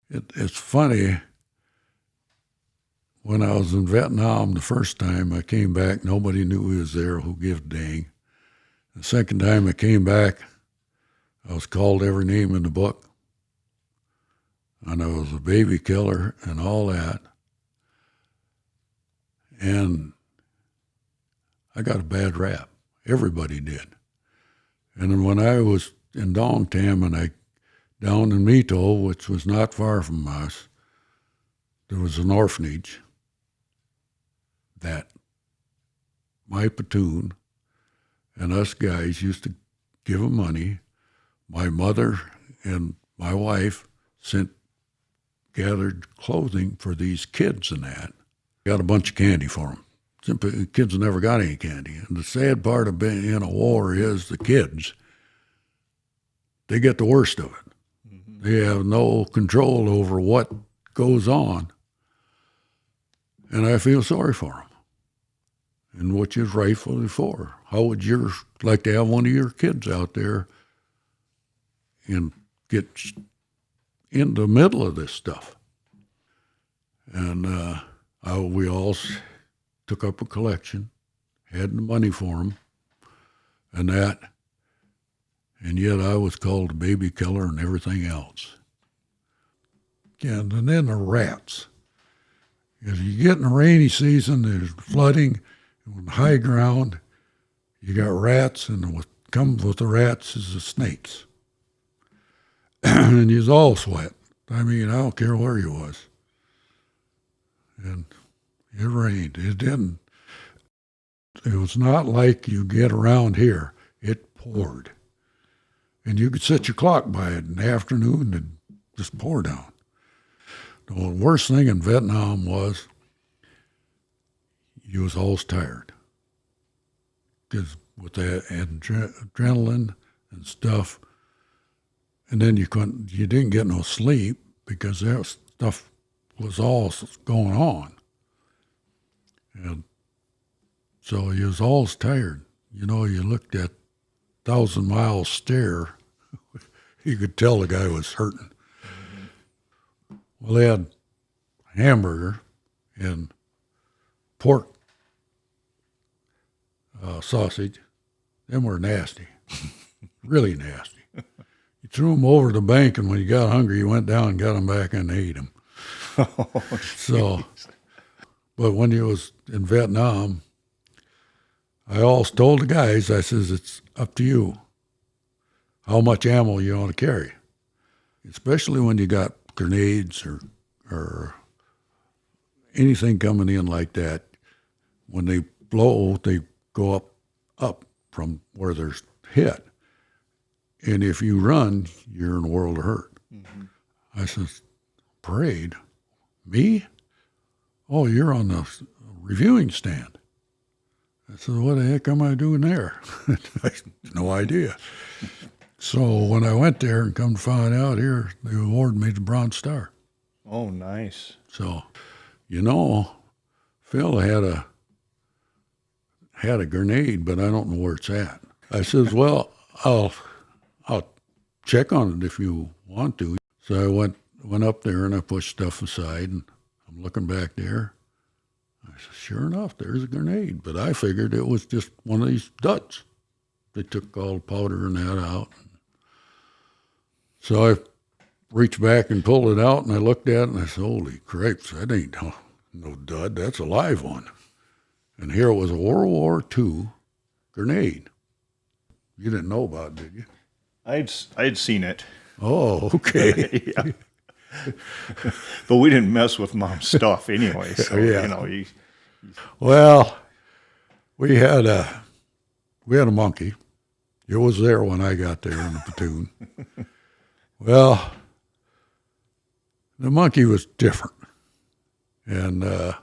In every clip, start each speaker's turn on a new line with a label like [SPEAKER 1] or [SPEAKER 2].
[SPEAKER 1] It's funny. When I was in Vietnam the first time, I came back. Nobody knew he was there. Who gives a dang? The second time I came back, I was called every name in the book. And I was a baby killer and all that. And I got a bad rap. Everybody did. And then when I was in Dong Tam and down in Mito, which was not far from us, there was an orphanage that my platoon and us guys used to give them money. My mother and my wife gathered clothing for these kids and that. Got a bunch of candy for them. The kids never got any candy. And the sad part of being in a war is the kids, they get the worst of it. Mm-hmm. They have no control over what goes on. And I feel sorry for them. And which is rightfully for. How would you like to have one of your kids out there and get in the middle of this stuff? And we all took up a collection, had the money for them, and that. And yet I was called a baby killer and everything else. And then the rats. If you get in the rainy season, there's flooding. On high ground, you got rats, and what comes with the rats is the snakes. And you's all sweat. I mean, I don't care where you was. And it rained. It didn't. It was not like you get around here. It poured. And you could set your clock by it in the afternoon and just pour down. The worst thing in Vietnam was you was always tired. Because with that adrenaline and stuff, and then you didn't get no sleep because that stuff was all going on. And so you was always tired. You know, you looked at 1,000-mile stare, you could tell the guy was hurting. Mm-hmm. Well, they had hamburger and pork sausage. Them were nasty, really nasty. You threw them over the bank, and when you got hungry, you went down and got them back and ate them. Oh, so, but when you was in Vietnam, I always told the guys, I says, it's up to you how much ammo you want to carry, especially when you got grenades or anything coming in like that. When they blow, they go up from where they're hit. And if you run, you're in a world of hurt. Mm-hmm. I says, parade? Me? Oh, you're on the reviewing stand. I said, what the heck am I doing there? I had no idea. So when I went there and come to find out here, they awarded me the Bronze Star.
[SPEAKER 2] Oh, nice.
[SPEAKER 1] So, you know, Phil had a grenade, but I don't know where it's at. I says, well, I'll check on it if you want to. So I went up there and I pushed stuff aside, and I'm looking back there. I said, sure enough, there's a grenade. But I figured it was just one of these duds. They took all the powder and that out. So I reached back and pulled it out, and I looked at it, and I said, holy cripes, that ain't no dud. That's a live one. And here was a World War II grenade. You didn't know about it, did you?
[SPEAKER 2] I'd seen it.
[SPEAKER 1] Oh, okay.
[SPEAKER 2] Yeah. But we didn't mess with Mom's stuff anyway. So,
[SPEAKER 1] yeah.
[SPEAKER 2] You know,
[SPEAKER 1] Well, we had a monkey. It was there when I got there in the platoon. Well, the monkey was different. And the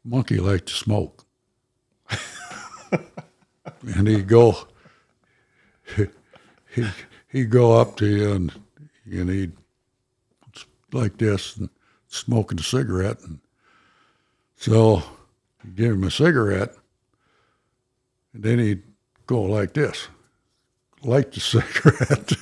[SPEAKER 1] monkey liked to smoke. And he'd go up to you and he'd like this and smoking a cigarette. And so you give him a cigarette, and then he'd go like this, light the cigarette.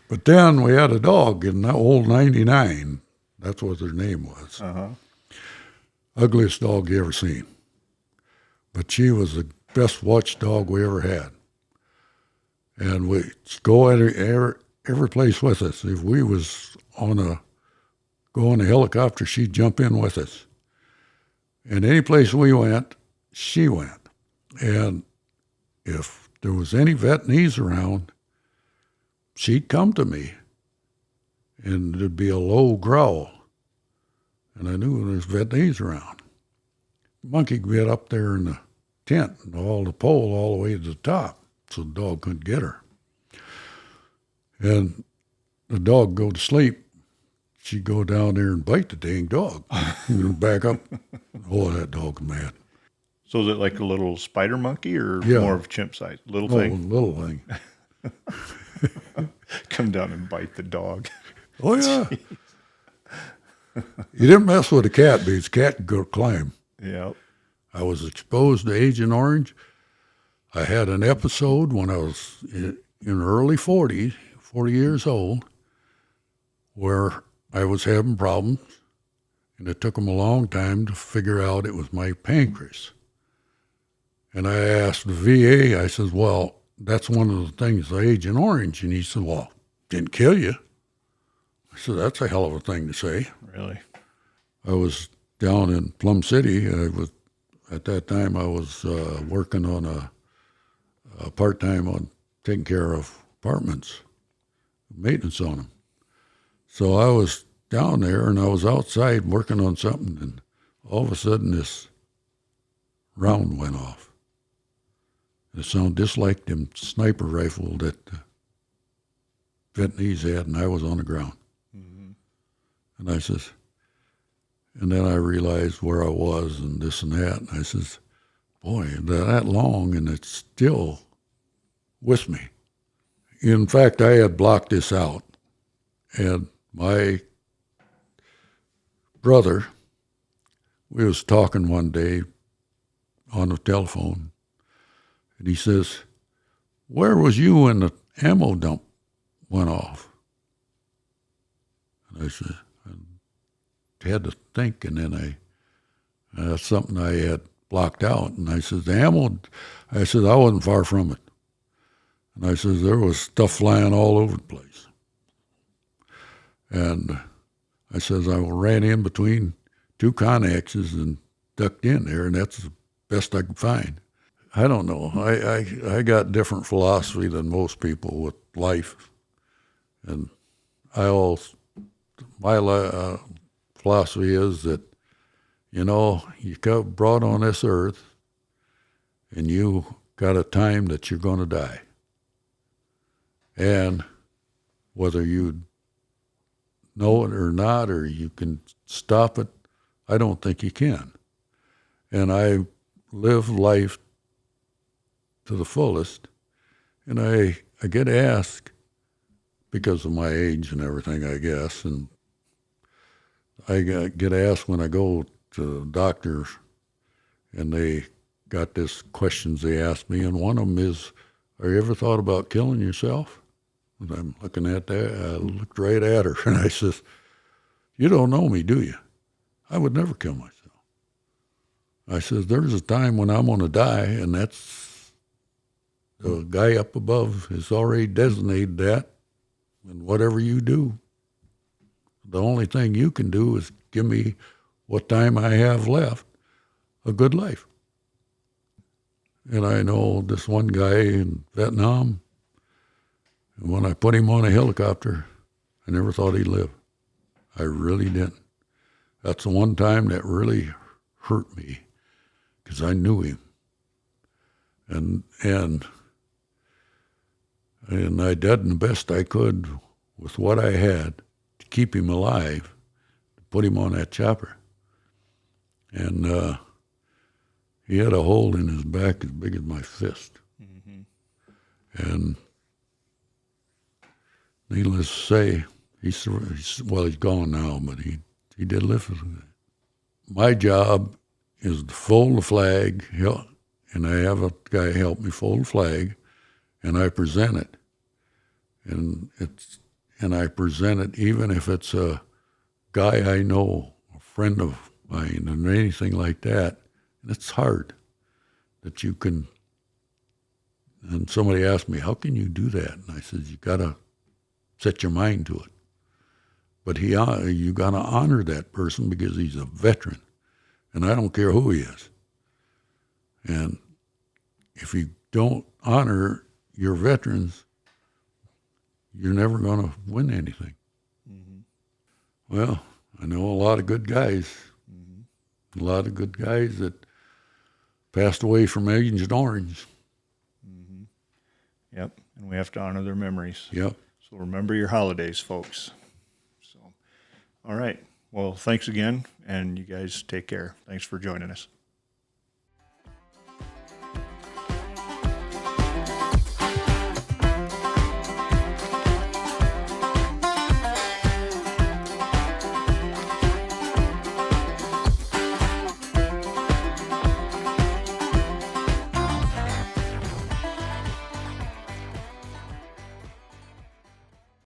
[SPEAKER 1] But then we had a dog in the old 99. That's what her name was.
[SPEAKER 2] Uh-huh.
[SPEAKER 1] Ugliest dog you ever seen. But she was the best watchdog we ever had. And we'd go every place with us. If we was go on a helicopter, she'd jump in with us. And any place we went, she went. And if there was any Vietnamese around, she'd come to me. And there'd be a low growl. And I knew there was Vietnamese around. Monkey could get up there in the tent and haul the pole all the way to the top so the dog couldn't get her. And the dog go to sleep. She'd go down there and bite the dang dog. Back up. Oh, that dog's mad.
[SPEAKER 2] So is it like a little spider monkey or
[SPEAKER 1] Yeah.
[SPEAKER 2] more of chimp size? Little
[SPEAKER 1] Oh,
[SPEAKER 2] thing?
[SPEAKER 1] little thing.
[SPEAKER 2] Come down and bite the dog.
[SPEAKER 1] Oh, yeah. You didn't mess with a cat because cat could go climb.
[SPEAKER 2] Yeah.
[SPEAKER 1] I was exposed to Agent Orange. I had an episode when I was in early 40 years old, where I was having problems, and it took them a long time to figure out it was my pancreas. And I asked the VA, I said, well, that's one of the things, the Agent Orange. And he said, well, didn't kill you. I said, that's a hell of a thing to say.
[SPEAKER 2] Really?
[SPEAKER 1] I was down in Plum City. At that time, I was working on a part-time on taking care of apartments, maintenance on them. So I was down there, and I was outside working on something, and all of a sudden this round went off. It sounded just like them sniper rifle that the Vietnamese had, and I was on the ground. Mm-hmm. And I says, and then I realized where I was and this and that, and I says, boy, that long, and it's still with me. In fact, I had blocked this out, and my brother, we was talking one day on the telephone, and he says, where was you when the ammo dump went off? And I said, I had to think, and then that's something I had blocked out. And I said, the ammo, I said, I wasn't far from it. And I said, there was stuff flying all over the place. And I says, I ran in between two Conexes and ducked in there, and that's the best I could find. I don't know. I got different philosophy than most people with life. And my philosophy is that, you got brought on this earth, and you got a time that you're going to die. And whether you know it or not, or you can stop it, I don't think you can. And I live life to the fullest, and I get asked, because of my age and everything, I guess, and I get asked when I go to doctors, and they got this questions they ask me, and one of them is, have you ever thought about killing yourself? And I'm looking at that, I looked right at her, and I says, you don't know me, do you? I would never kill myself. I says, there's a time when I'm going to die, and that's the guy up above has already designated that, and whatever you do, the only thing you can do is give me what time I have left, a good life. And I know this one guy in Vietnam, and when I put him on a helicopter, I never thought he'd live. I really didn't. That's the one time that really hurt me, because I knew him. And I did the best I could with what I had to keep him alive, to put him on that chopper. And he had a hole in his back as big as my fist. Mm-hmm. And needless to say, he's gone now, but he did live with it. My job is to fold the flag, and I have a guy help me fold the flag, and I present it. And it's and I present it, even if it's a guy I know, a friend of mine, and anything like that. And it's hard that you can. And somebody asked me, "How can you do that?" And I said, "You gotta set your mind to it. But you gotta honor that person because he's a veteran, and I don't care who he is. And if you don't honor your veterans, you're never going to win anything." Mm-hmm. Well, I know a lot of good guys, a lot of good guys that passed away from Agent Orange.
[SPEAKER 2] Yep, and we have to honor their memories.
[SPEAKER 1] Yep.
[SPEAKER 2] So remember your holidays, folks. So, all right. Well, thanks again, and you guys take care. Thanks for joining us.